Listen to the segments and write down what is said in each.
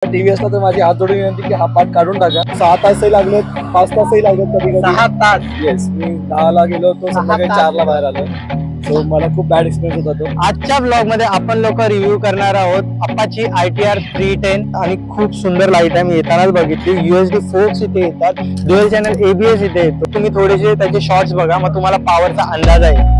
टीव्हीएसला तर माझी हात जोडून विनंती की हा पार्ट काढून टाका. 6 तासही लागले, 5 तासही लागले, कधी कधी 6 तास. येस, मी 10ला गेलो होतो, संध्याकाळी 4ला बाहेर आलो. सो मला खूप बॅड एक्सपिरियन्स होता तो. आजच्या ब्लॉग मध्ये आपण लोक रिव्ह्यू करणार आहोत अपाची ITR 310 आणि खूप सुंदर लाईट आहे. मी येतानाच बघितली. USD फोक्स इथे येतात, ड्युअल चॅनल ABS इथे येतो. तुम्ही थोडेसे त्याचे शॉर्ट्स बघा, मग तुम्हाला पॉवरचा अंदाज आहे.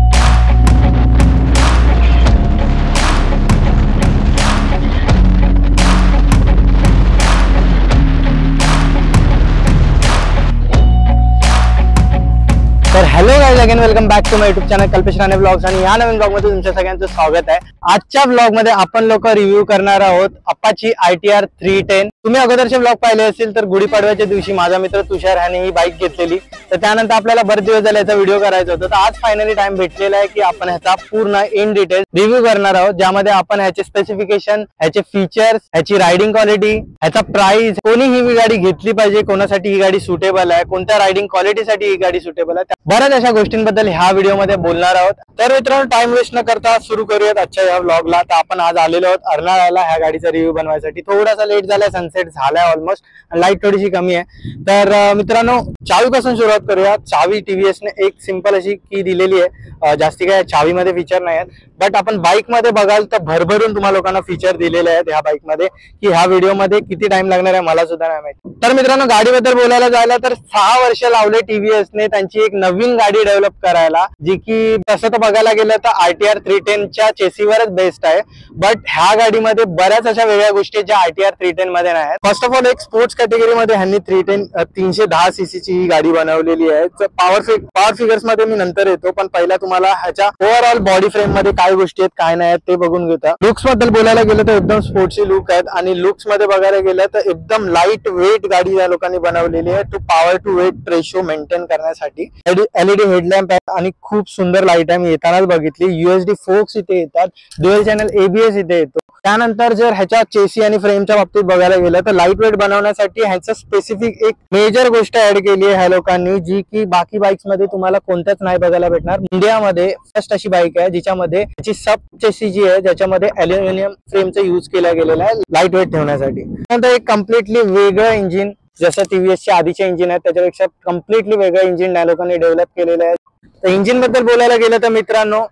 तर hello guys, again welcome back to my YouTube channel Kalpesh Rane blogs. आणि या नवीन ब्लॉग मध्ये तुमच्या सगळ्यांचं स्वागत आहे. आजच्या ब्लॉग मध्ये आपण लोक रिव्ह्यू करणार आहोत अपाची ITR 310. तुम्ही अगोदरचे ब्लॉग पाहिले असतील तर गुढीपाडव्याच्या दिवशी माझा मित्र तुषार ह्याने ही बाईक घेतलेली. तर त्यानंतर आपल्याला बरेच दिवस झाले याचा व्हिडिओ करायचा होता. तर आज फायनली टाइम भेटलेला आहे की आपण ह्याचा पूर्ण इन डिटेल रिव्ह्यू करणार आहोत, ज्यामध्ये आपण ह्याचे स्पेसिफिकेशन, ह्याचे फीचर्स, ह्याची रायडिंग क्वालिटी, ह्याचा प्राइस, कोणी ही गाडी घेतली पाहिजे, कोणासाठी ही गाडी सुटेबल आहे, कोणत्या रायडिंग क्वालिटीसाठी ही गाडी सुटेबल आहे, बऱ्याच अशा गोष्टींबद्दल ह्या व्हिडिओ मध्ये बोलणार आहोत. तर मित्रांनो, टाइम वेस्ट न करता सुरू करूयात आजच्या या व्लॉगला. तर आपण आज आलेलो आहोत अर्नाळ्याला ह्या गाडीचा रिव्ह्यू बनवायसाठी. थोडासा लेट झालाय, सनसेट झालाय ऑलमोस्ट, लाईट थोडीशी कमी आहे. तर मित्रांनो, चावीपासून सुरुवात करूया. चावी TVS ने एक सिंपल अशी की दिलेली आहे. जास्ती काय चावीमध्ये फीचर नाही आहेत, बट आपण बाईक मध्ये बघाल तर भरभरून तुम्हाला लोकांना फीचर दिलेले आहेत ह्या बाईक मध्ये. की ह्या व्हिडिओ मध्ये किती टाइम लागणार आहे मला सुद्धा नाही माहिती. तर मित्रांनो, गाडीबद्दल बोलायला जायला तर 6 वर्ष लावले TVS ने त्यांची एक नवीन गाडी डेव्हलप करायला, जी की तसं तर बघायला गेलं तर ITR 310च्या चेसीवरच बेस्ट आहे. बट ह्या गाडीमध्ये बऱ्याच अशा वेगळ्या गोष्टी ज्या ITR 310 मध्ये नाही आहेत. फर्स्ट ऑफ ऑल, एक स्पोर्ट्स कॅटेगरी मध्ये ह्यांनी 310 cc ची ही गाडी बनवलेली आहे. पॉवर फिगर्स मध्ये मी नंतर येतो, पण पहिला तुम्हाला ह्याच्या ओव्हरऑल बॉडी फ्रेम मध्ये काय गोष्टी आहेत काय नाही आहेत ते बघून घेता. लुक्स बद्दल बोलायला गेलं तर एकदम स्पोर्ट्सी लुक आहेत, आणि लुक्स मध्ये बघायला गेलं तर एकदम लाईट वेट गाडी या लोकांनी बनवलेली आहे. To power to weight ratio maintain करण्यासाठी LED हेडलॅम्प आहे आणि खूप सुंदर लाईट आहे. मी येतानाच बघितली. USD फोक्स इथे येतात, ड्युअल चॅनल ABS इथे येतो. त्यानंतर जर ह्याच्या चेसी आणि फ्रेमच्या बाबतीत बघायला गेलं तर लाईट वेट बनवण्यासाठी ह्याचं स्पेसिफिक एक मेजर गोष्ट ऍड केली आहे ह्या लोकांनी, जी की बाकी बाईक्स मध्ये तुम्हाला कोणत्याच नाही बघायला भेटणार. इंडियामध्ये फर्स्ट अशी बाईक आहे जिच्यामध्ये त्याची सब चेसी जी आहे, ज्याच्यामध्ये अल्युमिनियम फ्रेमचा यूज केला गेलेला आहे लाईट वेट ठेवण्यासाठी. त्यानंतर एक कम्प्लिटली वेगळं इंजिन, जसं TVSचे आधीचे इंजिन आहेत त्याच्यापेक्षा कम्प्लिटली वेगळं इंजिन या लोकांनी डेव्हलप केलेलं आहे. तर इंजिन बद्दल बोलायला गेलं तर मित्रांनो,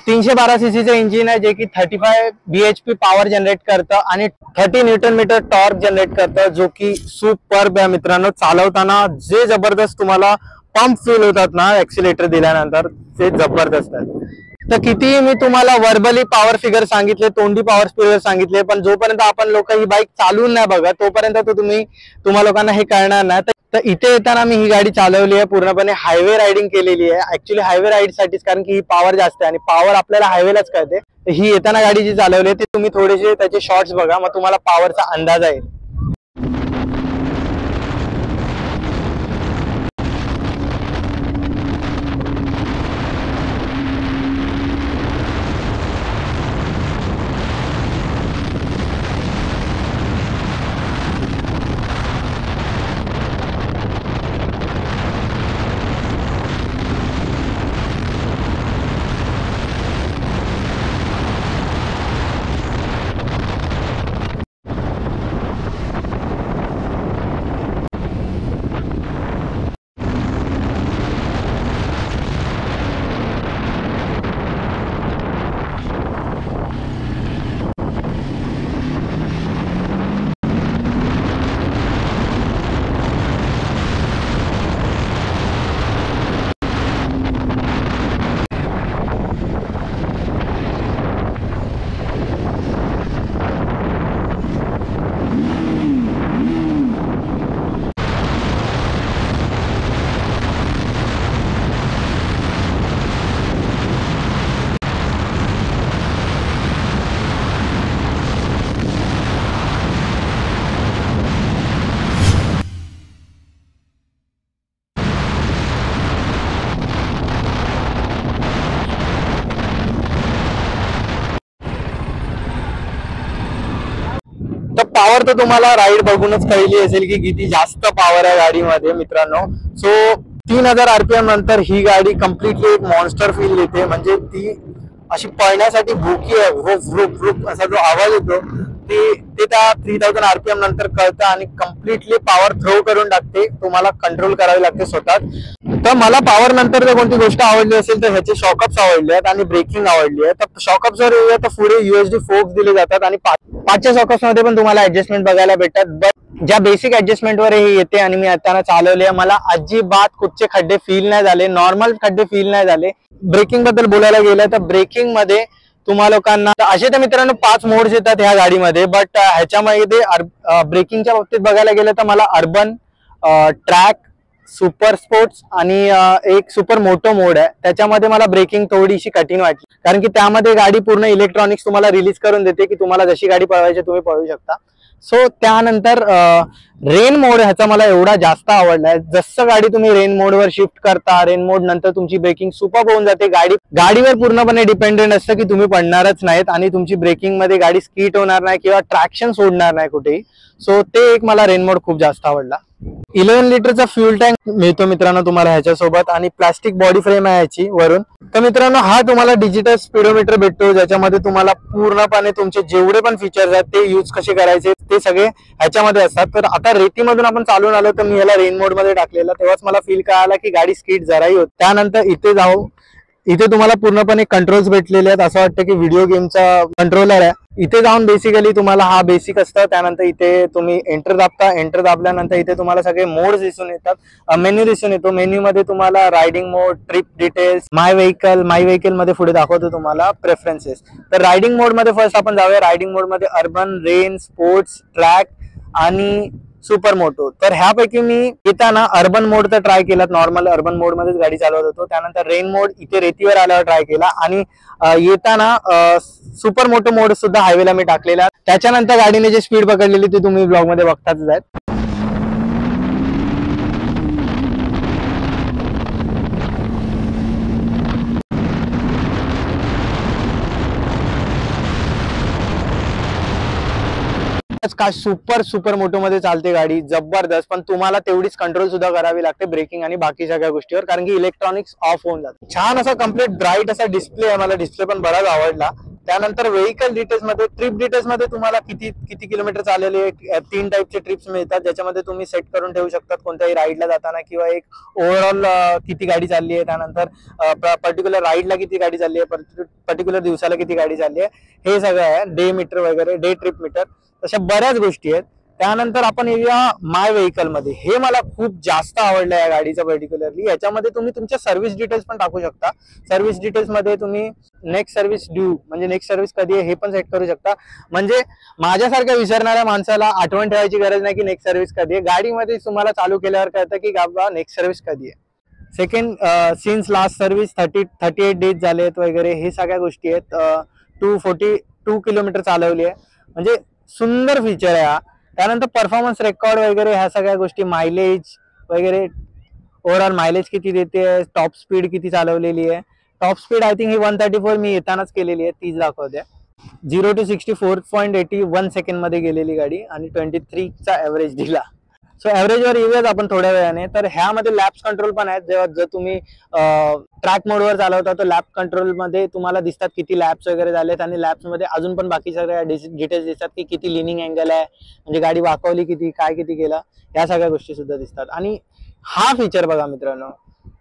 312 cc इंजिन आहे, जे की 35 bhp पॉवर जनरेट करतं आणि 30 Nm टॉर्क जनरेट करतं, जो की सुपर्ब आहे मित्रांनो. चालवताना जे जबरदस्त तुम्हाला पंप फील होतात ना ऍक्सिलेटर दिल्यानंतर, ते जबरदस्त आहेत. तर कितीही मी तुम्हाला वर्बली पॉवर फिगर सांगितले, तोंडी पॉवर फिगर सांगितले, पण जोपर्यंत आपण लोक ही बाईक चालवून नाही बघा तोपर्यंत तुम्हा लोकांना हे कळणार नाही. तर इथे येताना मी ही गाडी चालवली आहे, पूर्णपणे हायवे रायडिंग केलेली आहे. ऍक्च्युली हायवे राईड साठीच, कारण की ही पॉवर जास्त आहे आणि पॉवर आपल्याला हायवेलाच कळते. तर ही येताना गाडी जी चालवली आहे ती तुम्ही थोडेसे त्याचे शॉर्ट्स बघा, मग तुम्हाला पॉवरचा अंदाज आहे. पॉवर तर तुम्हाला राईड बघूनच कळली असेल की किती जास्त पॉवर आहे गाडीमध्ये मित्रांनो. सो 3000 RPM नंतर ही गाडी कम्प्लिटली एक मॉन्स्टर फील देते. म्हणजे ती अशी पळण्यासाठी भूकी आहे. रूप रूप रूप असा जो आवाज येतो ते त्या 3000 RPM नंतर कळतं आणि कम्प्लिटली पॉवर थ्रो करून टाकते. तुम्हाला कंट्रोल करावी लागते स्वतः. तर मला पॉवर नंतर जर कोणती गोष्ट आवडली असेल तर ह्याचे शॉकअप्स आवडले आहेत आणि ब्रेकिंग आवडली आहे. तर शॉकअप्स जर येऊया तर पुढे USD फोक्स दिले जातात आणि 5च्या शॉकअप्स मध्ये पण तुम्हाला ऍडजस्टमेंट बघायला भेटतात. बट ज्या बेसिक ऍडजस्टमेंट वर हे येते आणि मी आता चालवले, मला अजिबात कुठचे खड्डे फील नाही झाले, नॉर्मल खड्डे फील नाही झाले. ब्रेकिंग बद्दल बोलायला गेलं तर ब्रेकिंग मध्ये तुम्हा लोकांना असे तर मित्रांनो 5 मोड्स येतात ह्या गाडीमध्ये. बट ह्याच्यामध्ये ब्रेकिंगच्या बाबतीत बघायला गेलं तर मला अर्बन, ट्रॅक, सुपर स्पोर्ट्स आणि एक सुपर मोटो मोड आहे. त्याच्यामध्ये मला ब्रेकिंग थोडीशी कठीण वाटली, कारण की त्यामध्ये गाडी पूर्ण इलेक्ट्रॉनिक्स तुम्हाला रिलीज करून देते की तुम्हाला जशी गाडी पळवायची तुम्ही पळवू शकता. सो त्यानंतर रेन मोड ह्याचा मला एवढा जास्त आवडलाय. जसं गाडी तुम्ही रेन मोडवर शिफ्ट करता, रेन मोड नंतर तुमची ब्रेकिंग सुपर होऊन जाते. गाडीवर पूर्णपणे डिपेंडेंट असतं की तुम्ही पडणारच नाहीत आणि तुमची ब्रेकिंग मध्ये गाडी स्कीट होणार नाही किंवा ट्रॅक्शन सोडणार नाही कुठेही. सो ते एक मला रेन मोड खूप जास्त आवडला. 11 लिटरचा फ्यूल टँक मिळतो मित्रांनो तुम्हाला ह्याच्यासोबत आणि प्लास्टिक बॉडी फ्रेम आहे याची वरून. तर मित्रांनो हा तुम्हाला डिजिटल स्पीडोमीटर भेटतो, ज्याच्यामध्ये तुम्हाला पूर्णपणे तुमचे जेवढे पण फीचर्स आहेत ते यूज कसे करायचे ते सगळे ह्याच्यामध्ये असतात. तर आता रेतीमधून आपण चालून आलो तर मी याला रेन मोड मध्ये टाकलेला, तेव्हाच मला फील कळाला की गाडी स्कीड जराही होत. त्यानंतर इथे तुम्हाला पूर्णपणे कंट्रोल्स भेटलेले आहेत. असं वाटतं की व्हिडिओ गेमचा कंट्रोलर आहे. इथे जाऊन बेसिकली तुम्हाला हा बेसिक असतं. त्यानंतर इथे तुम्ही एंटर दाबता, एंटर दाबल्यानंतर इथे तुम्हाला सगळे मोड्स दिसून येतात, मेन्यू दिसून येतो. मेन्यू मध्ये तुम्हाला रायडिंग मोड, ट्रिप डिटेल्स, माय व्हेकल मध्ये पुढे दाखवतो तुम्हाला प्रेफरन्सेस. तर रायडिंग मोड मध्ये फर्स्ट आपण जाऊया. रायडिंग मोड मध्ये अर्बन, रेन, स्पोर्ट्स, ट्रॅक आणि सुपर मोटो. तर ह्यापैकी मी येताना अर्बन मोड तर ट्राय केला, नॉर्मल अर्बन मोड मध्येच गाडी चालवत होतो. त्यानंतर रेन मोड इथे रेतीवर आल्यावर ट्राय केला आणि येताना सुपर मोटो मोड सुद्धा हायवेला मी टाकलेला. त्याच्यानंतर गाडीने जी स्पीड पकडलेली ती तुम्ही ब्लॉग मध्ये बघताच आहेत. का सुपर मोटो मध्ये चालते गाडी जबरदस्त, पण तुम्हाला तेवढीच कंट्रोल सुद्धा करावी लागते ब्रेकिंग आणि बाकी सगळ्या गोष्टीवर, कारण की इलेक्ट्रॉनिक्स ऑफ होऊन जाते. छान असा कम्प्लीट ब्राईट असा डिस्प्ले आहे, मला डिस्प्ले पण बराच आवडला. त्यानंतर व्हेकल डिटेल्स मध्ये, ट्रिप डिटेल्स मध्ये तुम्हाला किती किलोमीटर चाललेले 3 टाईपचे ट्रिप्स मिळतात, ज्याच्यामध्ये तुम्ही सेट करून ठेवू शकतात कोणत्याही राईडला जाताना किंवा एक ओव्हरऑल किती गाडी चालली आहे, त्यानंतर पर्टिक्युलर राईडला किती गाडी चालली आहे, पर्टिक्युलर दिवसाला किती गाडी चालली आहे, हे सगळं आहे. डे मीटर वगैरे, डे ट्रिप मीटर, तशा बऱ्याच गोष्टी आहेत. त्यानंतर आपण येऊया माय व्हेकल मध्ये. हे मला खूप जास्त आवडलं या गाडीचं पर्टिक्युलरली. याच्यामध्ये तुम्ही तुमच्या सर्व्हिस डिटेल्स पण टाकू शकता. सर्व्हिस डिटेल्स मध्ये तुम्ही नेक्स्ट सर्व्हिस ड्यू म्हणजे नेक्स्ट सर्व्हिस कधी आहे हे पण सेट करू शकता. म्हणजे माझ्यासारख्या विसरणाऱ्या माणसाला आठवण ठेवायची गरज नाही की नेक्स्ट सर्व्हिस कधी आहे. गाडीमध्ये तुम्हाला चालू केल्यावर कळतं की बाबा नेक्स्ट सर्व्हिस कधी आहे. Second, since last service 38 days झालेत वगैरे, हे सगळ्या गोष्टी आहेत. 242 किलोमीटर चालवली आहे, म्हणजे सुंदर फीचर आहे हा. त्यानंतर परफॉर्मन्स रेकॉर्ड वगैरे ह्या सगळ्या गोष्टी, मायलेज वगैरे, ओव्हरऑल मायलेज किती देते, टॉप स्पीड किती चालवलेली आहे. Top speed I think he 134 मी येतानाच केलेली आहे, तीच दाखवते. 0 to 60 4.81 सेकंड मध्ये गेलेली गाडी आणि 23 चा ऍव्हरेज दिला. सो ऍव्हरेजवर येऊयाच आपण थोड्या वेळाने. तर ह्यामध्ये लॅप्स कंट्रोल पण आहेत. जेव्हा जर तुम्ही ट्रॅक मोडवर चालवता तर लॅप कंट्रोल मध्ये तुम्हाला दिसतात किती लॅप्स वगैरे झालेत, आणि लॅप्स मध्ये अजून पण बाकी सगळ्या डिटेल्स दिसतात की किती लिनिंग अँगल आहे, म्हणजे गाडी वाकवली किती, काय किती केलं, या सगळ्या गोष्टी सुद्धा दिसतात. आणि हा फीचर बघा मित्रांनो,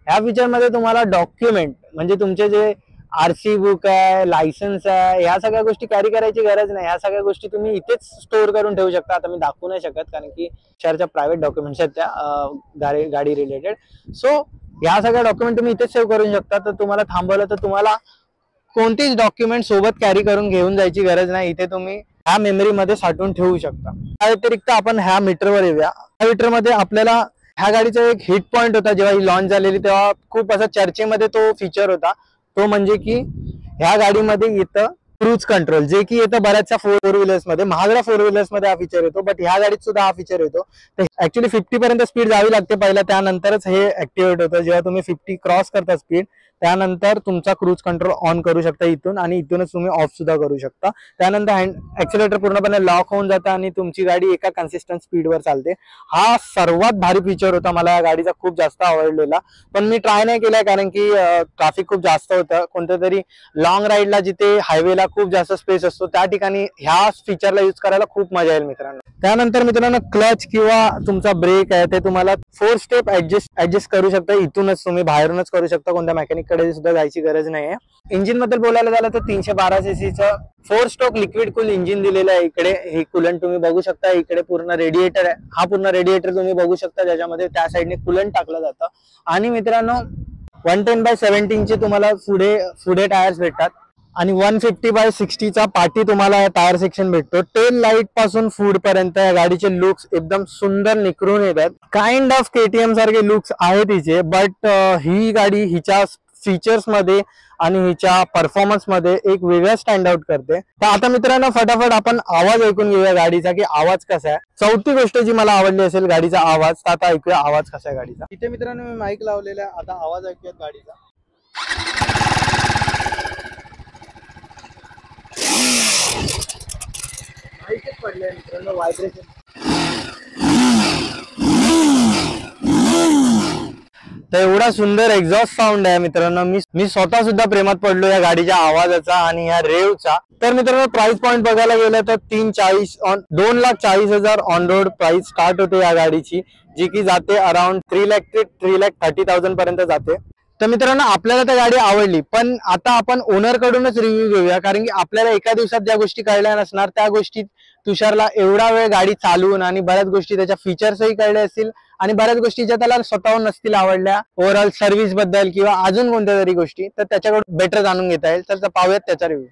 ह्या फीचर मध्ये तुम्हाला डॉक्युमेंट म्हणजे तुमचे जे RC बुक आहे, लायसन्स आहे, ह्या सगळ्या गोष्टी कॅरी करायची गरज नाही. ह्या सगळ्या गोष्टी तुम्ही इथेच स्टोअर करून ठेवू शकता. आता मी दाखवू नाही शकत कारण की शहरच्या प्रायव्हेट डॉक्युमेंट्स आहेत त्या गाडी रिलेटेड. सो ह्या सगळ्या डॉक्युमेंट तुम्ही इथेच सेव्ह करू शकता. तर तुम्हाला थांबवलं तर तुम्हाला कोणतेच डॉक्युमेंट सोबत कॅरी करून घेऊन जायची गरज नाही. इथे तुम्ही ह्या मेमरी मध्ये साठवून ठेवू शकता. त्या व्यतिरिक्त आपण ह्या मीटरवर येऊया. ह्या मीटरमध्ये आपल्याला ह्या गाडीचा एक हिट पॉइंट होता जेव्हा ही लॉन्च झालेली, तेव्हा खूप असा चर्चेमध्ये तो फीचर होता. तो म्हणजे की ह्या गाडीमध्ये येतं क्रूज कंट्रोल, जे की येतं बऱ्याचशा 4 व्हीलर्स मध्ये, महागड्या 4 व्हीलर्स मध्ये हा फीचर येतो. बट ह्या गाडीत सुद्धा हा फीचर येतो. तर ऍक्च्युली 50 पर्यंत स्पीड जावी लागते पहिला, त्यानंतरच हे ऍक्टिव्हेट होतं. जेव्हा तुम्ही 50 क्रॉस करता स्पीड त्यानंतर तुमचा क्रूज कंट्रोल ऑन करू शकता इथून आणि इथूनच तुम्ही ऑफ सुद्धा करू शकता. त्यानंतर ऍक्सिलेटर पूर्णपणे लॉक होऊन जातं आणि तुमची गाडी एका कन्सिस्टंट स्पीडवर चालते. हा सर्वात भारी फीचर होता, मला या गाडीचा खूप जास्त आवडलेला. पण मी ट्राय नाही केलाय कारण की ट्रॅफिक खूप जास्त होतं. कोणत्या तरी लॉंग राईडला जिथे हायवेला खूप जास्त स्पेस असतो त्या ठिकाणी ह्या फीचरला यूज करायला खूप मजा येईल मित्रांनो. त्यानंतर मित्रांनो क्लच किंवा तुमचा ब्रेक आहे ते तुम्हाला 4 स्टेप ऍडजस्ट करू शकता. इथूनच तुम्ही बाहेरूनच करू शकता, कोणत्या मेकॅनिक कडे सुद्धा जायची गरज नाही आहे. इंजिन बद्दल बोलायला झालं तर 312 सीसीचं 4 स्ट्रोक लिक्विड कूल इंजिन दिलेलं आहे. इकडे हे कूलंट तुम्ही बघू शकता. इकडे पूर्ण रेडिएटर आहे. हा पूर्ण रेडिएटर तुम्ही बघू शकता ज्याच्यामध्ये त्या साईडने कूलंट टाकलं जातं. आणि मित्रांनो 110/17 तुम्हाला पुढे टायर्स भेटतात आणि 150/60 पाठी तुम्हाला टायर सेक्शन भेटतो. टेल लाईट पासून फूड पर्यंत या गाडीचे लुक्स एकदम सुंदर निखरून येतात. काइंड ऑफ KTM सारखे लुक्स आहेत तिचे, बट ही गाडी हिच्या फीचर्स मध्ये आणि हिच्या परफॉर्मन्स मध्ये एक वेगळा स्टँड आउट करते. तर आता मित्रांनो फटाफट आपण आवाज ऐकून घेऊया गाडीचा की आवाज कसा आहे. चौथी गोष्ट जी मला आवडली असेल गाडीचा आवाज. तर आता ऐकूया आवाज कसा आहे गाडीचा. इथे मित्रांनो मी माईक लावलेला आहे. आता आवाज ऐकूयात गाडीचा. माईकच पडलंय मित्रांनो, व्हायब्रेशन. तर एवढा सुंदर एक्झॉस्ट साऊंड आहे मित्रांनो. मी स्वतः सुद्धा प्रेमात पडलो या गाडीच्या आवाजाचा आणि या रेवचा. तर मित्रांनो प्राइस पॉइंट बघायला गेलं तर 2,40,000 ऑन रोड प्राइस स्टार्ट होते या गाडीची, जी की जाते अराउंड 3,00,000 ते 3,30,000 पर्यंत जाते. तर मित्रांनो आपल्याला तर गाडी आवडली, पण आता आपण ओनर कडूनच रिव्ह्यू घेऊया, कारण की आपल्याला एका दिवसात ज्या गोष्टी कळल्या नसणार त्या गोष्टी तुषारला एवढा वेळ गाडी चालवून आणि बऱ्याच गोष्टी त्याच्या फीचर्सही कळले असतील आणि बऱ्याच गोष्टी ज्या त्याला स्वतःहून नसतील आवडल्या ओव्हरऑल सर्व्हिस बद्दल किंवा अजून कोणत्या तरी गोष्टी, तर त्याच्याकडून बेटर जाणून घेता येईल. तर पाहूयात त्याचा रिव्ह्यू.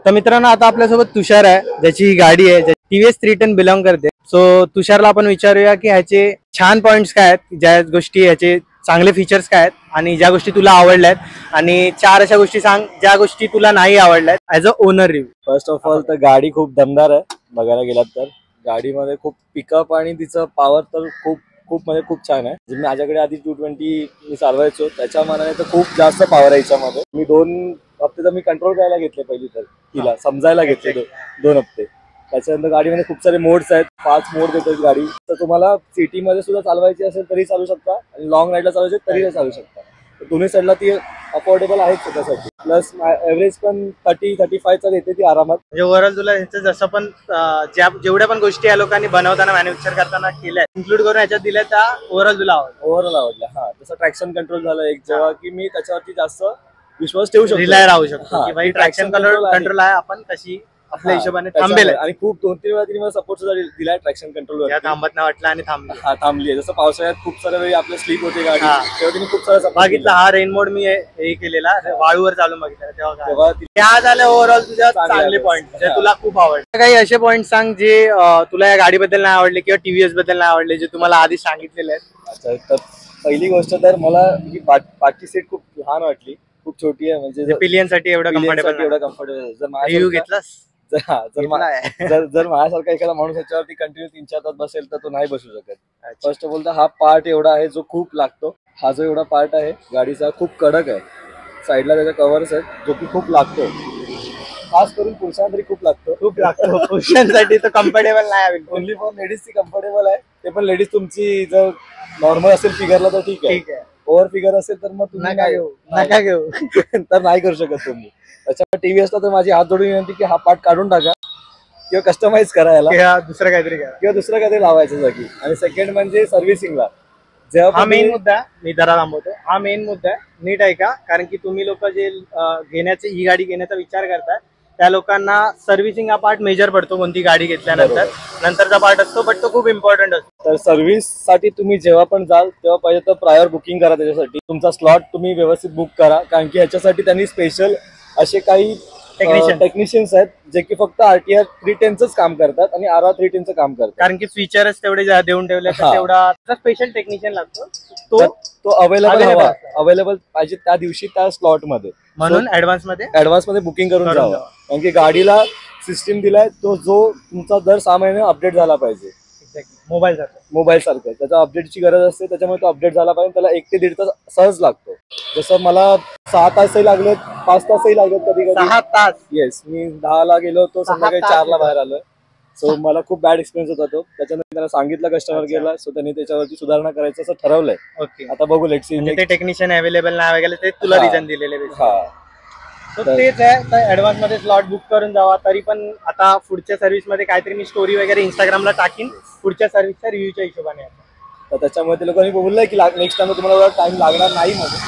तर मित्रांनो आता आपल्यासोबत तुषार आहे, ज्याची ही गाडी आहे, TVS 310 बिलॉंग करते. सो तुषारला आपण विचारूया की ह्याचे छान पॉइंट्स काय आहेत, ज्या गोष्टी ह्याचे चांगले फीचर्स काय आहेत आणि ज्या गोष्टी तुला आवडल्यात, आणि 4 अशा गोष्टी सांग ज्या गोष्टी तुला नाही आवडल्यात as a owner review. First of all तर गाडी खूप दमदार आहे बघायला गेलात तर. गाडीमध्ये खूप पिकअप आणि तिचं पॉवर तर खूप म्हणजे खूप छान आहे. जे माझ्याकडे आधी 220 मी चालवायचो त्याच्या मानाने तर खूप जास्त पॉवर आहे याच्यामध्ये. मी 2 हप्ते तर मी कंट्रोल करायला घेतले पहिली तर तिला समजायला घेतले 2 हप्ते. त्याच्यानंतर गाडीमध्ये खूप सारे मोड्स आहेत, 5 मोड देतात गाडी. तर तुम्हाला सिटीमध्ये सुद्धा चालवायची असेल तरी चालू शकता आणि लॉंग राईडला चालवायची तरी चालू शकता. दोन्ही साईडला ती अफोर्डेबल आहे स्वतःसाठी. प्लस एव्हरेज पण 30-35 देते ती आरामात. म्हणजे ओव्हरऑल तुला जसं पण जेवढ्या पण गोष्टी या लोकांनी बनवताना मॅन्युफॅक्चर करताना केल्या इन्क्लूड करून याच्यात दिल्या त्या ओव्हरऑल तुला आवडल्या. हा जसं ट्रॅक्शन कंट्रोल झालं एक, जेव्हा की मी त्याच्यावरती जास्त विश्वास ठेवू शकतो, रिलाय राहू शकतो की भाई ट्रॅक्शन कंट्रोल आहे, आपण कशी आपल्या हिशोबाने थांबेल. आणि खूप 2-3 वेळा तिने मला सपोर्ट सुद्धा दिलाय ट्रॅक्शन कंट्रोल. थांबत नाही वाटलं आणि थांबली आहे. जसं पावसाळ्यात खूप साऱ्या वेळी आपल्या स्लीप होते गाडी, तेव्हा तिने खूप सारा बघितला. हा रेन मोड मी हे केलेला वाळूवर चालून बघितला तेव्हा त्या झाल्या. ओव्हरऑल तुझ्या चांगले पॉईंट जे तुला खूप आवडले. काही असे पॉईंट सांग जे तुला या गाडीबद्दल नाही आवडले किंवा TVS बद्दल नाही आवडले, जे तुम्हाला आधी सांगितलेले आहेत. अच्छा, तर पहिली गोष्ट तर मला ही पाठची सीट खूप लहान वाटली, खूप छोटी आहे. म्हणजे पिलियन साठी एवढं कम्फर्टेबल. जर रिव्ह्यू घेतलास जर माझ्यासारखा एखादा माणूस याच्यावरती कंटिन्यू 3-4 तास बसेल तर तो नाही बसू शकत. फर्स्ट ऑफ ऑल तर हा पार्ट एवढा आहे जो खूप लागतो. हा जो एवढा पार्ट आहे गाडीचा खूप कडक आहे. साईडला त्याच्या कव्हर्स आहेत जो की खूप लागतो, खास करून पुरुषांना तरी खूप लागतो. पुरुषांसाठी तर कम्फर्टेबल नाही. ओनली फॉर लेडीज ती कम्फर्टेबल आहे. ते पण लेडीज तुमची जर नॉर्मल असेल फिगरला तर ठीक आहे. ओव्हर फिगर असेल तर मग तुम्ही नका घेऊ तर नाही करू शकत तुम्ही. त्याच्यामुळे TVSला तर माझी हात जोडून विनंती की हा पार्ट काढून टाका किंवा कस्टमाइज करायला दुसरं काहीतरी लावायचं जागी. आणि सेकंड म्हणजे सर्व्हिसिंगला हा मेन मुद्दा मी जरा थांबवतो. हा मेन मुद्दा आहे, नीट आहे का, कारण की तुम्ही लोक जे ही गाडी घेण्याचा विचार करताय त्या लोकांना सर्व्हिसिंग हा पार्ट मेजर पडतो कोणती गाडी घेतल्यानंतर. नंतरचा पार्ट असतो बट तो खूप इम्पॉर्टंट असतो. तर सर्व्हिस साठी तुम्ही जेव्हा पण जाल तेव्हा पाहिजे तर प्रायर बुकिंग करा. त्याच्यासाठी तुमचा स्लॉट तुम्ही व्यवस्थित बुक करा, कारण की ह्याच्यासाठी त्यांनी स्पेशल असे काही टेक्निशियन्स आहेत जे की फक्त RTR 310च काम करतात आणि RR 310चं काम करतात. कारण की फीचरच तेवढे देऊन ठेवले, तेवढा स्पेशल टेक्निशियन लागतो. तो अवेलेबल पाहिजे त्या दिवशी त्या स्लॉट मध्ये. म्हणून ऍडव्हान्स मध्ये बुकिंग करून जावं, कारण की गाडीला सिस्टीम दिलाय तो जो तुमचा दर 6 महिने अपडेट झाला पाहिजे. मोबाईल सारखं त्याचा अपडेटची गरज असते. त्याच्यामुळे तो अपडेट झाला पाहिजे. त्याला 1 ते 1.5 तास सहज लागतो. जसं मला 6 तासही लागले, 5 तासही लागले कधी कधी. 6 तास. येस, मी 10 ला गेलो होतो, 6 संध्याकाळी तास 4 ला बाहेर आलोय. सो मला खूप बॅड एक्सपिरियन्स होता तो. त्याच्यानंतर त्याला सांगितलं कस्टमर केअरला, सो त्यांनी त्याच्यावरती सुधारणा करायचं असं ठरवलंय. ओके. आता बघू, लेट्स सी. म्हणजे ते टेक्निशियन अवेलेबल नाही वगैरे ते तुला हा. रिझन दिलेले हा, तर तेच आहे. तर ऍडव्हान्स मध्ये स्लॉट बुक करून जावा. तरी पण आता पुढच्या सर्व्हिस मध्ये काहीतरी मी स्टोरी वगैरे इंस्टाग्रामला टाकीन पुढच्या सर्व्हिसच्या रिव्ह्यूच्या हिशोबाने. तर त्याच्यामुळे ते लोकांनी बोललंय की नेक्स्ट टाइम तुम्हाला एवढा टाइम लागणार नाही मध्ये.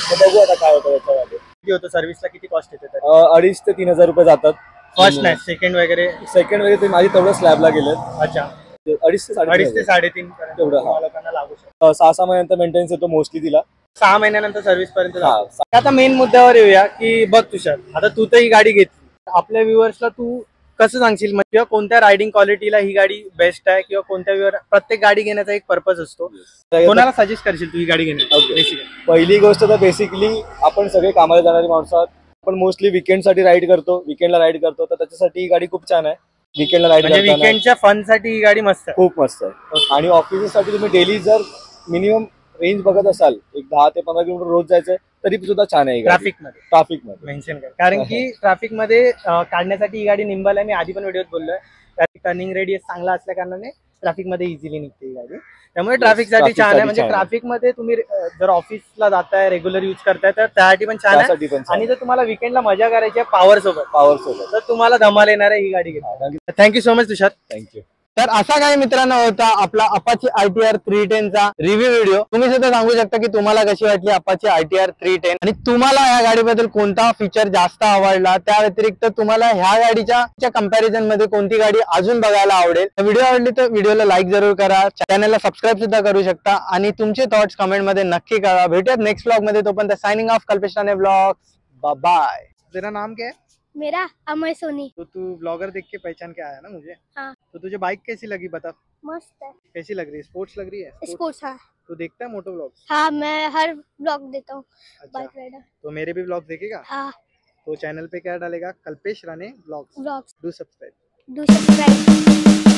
तर बघू आता काय होतं याच्यामध्ये. किती होतं सर्व्हिसला, किती कॉस्ट येते? 2,500 ते 3,000 रुपये जातात. फर्स्ट नाही, सेकंड वगैरे? सेकंड वगैरे ते माझी तेवढं स्लॅबला गेलं. अच्छा, 2,500 ते 2.5 ते 3,500 3.5 तेवढं, हा. तुम्हाला लोकांना लागू शकतो. 6-6 महिन्यानंतर मेंटेनन्स येतो मोस्टली तिला. 6 महिन्यानंतर सर्व्हिस पर्यंत हा. जातो. आता मेन मुद्द्यावर येऊया की बघ तुषार, आता तू तर ही गाडी घेतली, आपल्या व्ह्युअर्सला तू कसं सांगशील म्हणजे कोणत्या रायडिंग क्वालिटीला ही गाडी बेस्ट आहे, किंवा कोणत्या व्ह्युअर, प्रत्येक गाडी घेण्याचा एक पर्पज असतो, कोणाला सजेस्ट करशील तू ही गाडी घेण्याची? पहिली गोष्ट तर बेसिकली आपण सगळे कामाला जाणारी माणसं आहोत. आपण मोस्टली वीकेंड साठी राईड करतो, वीकेंडला राईड करतो, तर त्याच्यासाठी ही गाडी खूप छान आहे. वीकेंडला राईड म्हणजे करताना वीकेंडच्या फन साठी ही गाडी मस्त आहे. खूप मस्त आहे. आणि ऑफिससाठी तुम्ही डेली जर मिनिमम रेंज बघत असाल, एक 10 ते 15 किलोमीटर रोज जायचंय, तरी सुद्धा छान आहे. ट्रॅफिक मध्ये, ट्रॅफिक मध्ये मेन्शन कर, कारण की ट्रॅफिक मध्ये काढण्यासाठी ही गाडी निंबल आहे. मी आधी पण व्हिडिओत बोललोय, टर्निंग रेडियस चांगला असल्या कारणाने ट्रॅफिक मध्ये इझिली निघते ही गाडी. त्यामुळे ट्रॅफिक साठी छान आहे. म्हणजे ट्रॅफिक मध्ये तुम्ही जर ऑफिसला जाताय, रेग्युलर यूज करताय, तर त्यासाठी पण छान आहे. आणि जर तुम्हाला वीकेंडला मजा करायची आहे पॉवर सोबत, तर तुम्हाला धमाल येणार आहे ही गाडी घेऊन. थँक्यू सो मच तुषार. थँक्यू. तर असा काही मित्रांनो होता आपला अपाची ITR 310 चा रिव्ह्यू व्हिडिओ. तुम्ही सुद्धा सांगू शकता की तुम्हाला कशी वाटली अपाची ITR 310, आणि तुम्हाला या गाडीबद्दल कोणता फीचर जास्त आवडला. त्या व्यतिरिक्त तुम्हाला ह्या गाडीच्या कंपॅरिझन मध्ये कोणती गाडी अजून बघायला आवडेल. व्हिडिओ आवडली तर व्हिडिओला लाईक जरूर करा, चॅनलला सबस्क्राईब सुद्धा करू शकता, आणि तुमचे थॉट्स कमेंट मध्ये नक्की कळवा. भेटूयात नेक्स्ट ब्लॉग मध्ये. तोपर्यंत signing off, Kalpesh Rane blogs. Bye bye. तेरा नाम क्या है? मेरा अमय सोनी। तो तू ब्लॉगर देख के पहचान के आया ना मुझे? हाँ। तो तुझे बाइक कैसी लगी बता? मस्त है। कैसी लग रही है? स्पोर्ट्स लग रही है? स्पोर्ट्स। हाँ तू देखता है मोटो ब्लॉग्स? हाँ, मैं हर ब्लॉग देता हूँ। अच्छा, बाइक राइडर। तो मेरे भी ब्लॉग देखेगा? हाँ। तो चैनल पे क्या डालेगा? Kalpesh Rane blogs. Blogs do subscribe. Do subscribe.